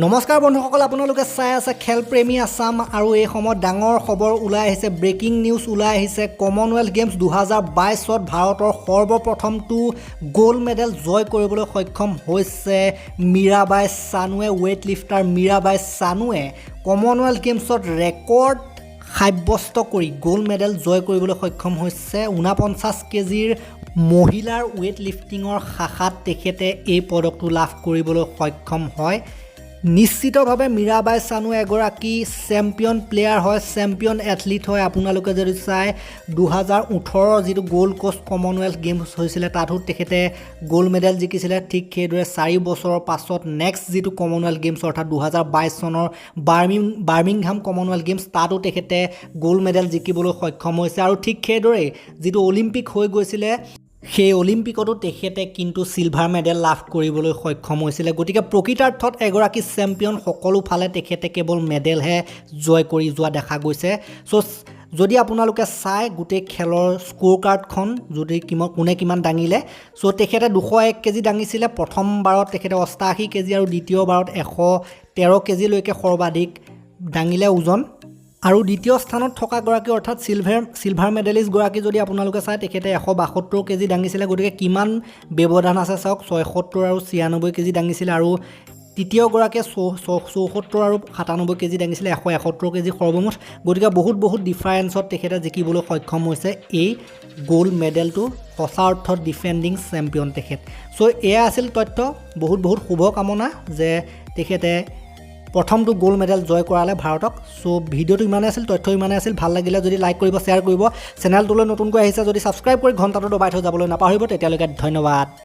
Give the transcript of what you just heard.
নমস্কাৰ বন্ধুসকল আপোনালোকে চাই আছে খেল প্ৰেমী আসাম আৰু এই সময়ত ডাঙৰ খবৰ ওলাই আহিছে ব্ৰেকিং নিউজ ওলাই আহিছে কমনৱেলথ গেমছ 2022ত ভাৰতৰ সৰ্বপ্ৰথমটো গোল্ড মেডেল জয় কৰিবলৈ সক্ষম হৈছে মীৰাবাই চানুৱে ৱেইটলিফটাৰ মীৰাবাই চানুৱে কমনৱেলথ গেমছত ৰেকৰ্ড সাব্যস্ত কৰি গোল্ড মেডেল জয় কৰিবলৈ সক্ষম হৈছে 49 কেজিৰ মহিলাৰ ৱেইটলিফটিঙৰ শাখাত তেখেতে এই পদকটো লাভ কৰিবলৈ সক্ষম হয় নিশ্চিতভাৱে মীৰাবাই চানু এগৰাকী চেম্পিয়ন প্লেয়াৰ হয় চেম্পিয়ন এথলিট হয় আপোনালোকে যদি চাই 2018 যিটো গোল্ড কোষ্ট কমনৱেলথ গেমছ হৈছিলে তাতো তেখেতে গোল্ড মেডেল জিকিছিলে ঠিক সেইদৰে 4 বছৰৰ পাছত নেক্সট যিটো কমনৱেলথ গেমছ অৰ্থাৎ 2022 চনৰ বাৰ্মিংহাম কমনৱেলথ গেমছ তাতো তেখেতে গোল্ড মেডেল জিকিবলৈ সক্ষম হৈছে আৰু ঠিক সেইদৰে যিটো অলিম্পিক হৈ গৈছিলে সেই অলিম্পিকতো তেখেতে কিন্তু সিলভাৰ মেডেল লাভ কৰিবলৈ সক্ষম হৈছিলে গতিকে প্ৰকৃতাৰ্থত এগৰাকী চেম্পিয়ন সকলো ফালে তেখেতে কেৱল মেডেলহে জয় কৰি যোৱা দেখা গৈছে সো যদি আপোনালোকে চাই গোটেই খেলৰ স্কোৰ কাৰ্ডখন যদি কোনে কিমান দাঙিলে সো তেখেতে 201 কেজি দাঙিছিলে প্ৰথমবাৰত তেখেতে 88 কেজি আৰু দ্বিতীয়বাৰত 113 কেজিলৈকে সৰ্বাধিক দাঙিলে ওজন আৰু দ্বিতীয় স্থানত থকা গৰাকী অৰ্থাৎ সিলভাৰ মেডেলিষ্ট গৰাকী যদি আপোনালোকে চাই তেখেতে 172 কেজি দাঙিছিলে গতিকে কিমান ব্যৱধান আছে চাওক 76 আৰু 96 কেজি দাঙিছিলে আৰু তৃতীয় গৰাকীয়ে 74 আৰু 97 কেজি দাঙিছিলে 171 কেজি সৰ্বমুঠ গতিকে বহুত ডিফাৰেন্সত তেখেতে জিকিবলৈ সক্ষম হৈছে এই গোল্ড মেডেলটো সঁচা অৰ্থত ডিফেণ্ডিং চেম্পিয়ন তেখেত সো এয়া আছিল তথ্য বহুত শুভকামনা যে তেখেতে প্ৰথমটো গোল্ড মেডেল জয় কৰালে ভাৰতক সো ভিডিওটো ইমানে আছিল তথ্য ইমানে আছিল ভাল লাগিলে যদি লাইক কৰিব শ্বেয়াৰ কৰিব চেনেলটোলৈ নতুনকৈ আহিছে যদি সাবস্ক্ৰাইব কৰি ঘণ্টাটো দবাই থৈ যাবলৈ নাপাহৰিব তেতিয়ালৈকে ধন্যবাদ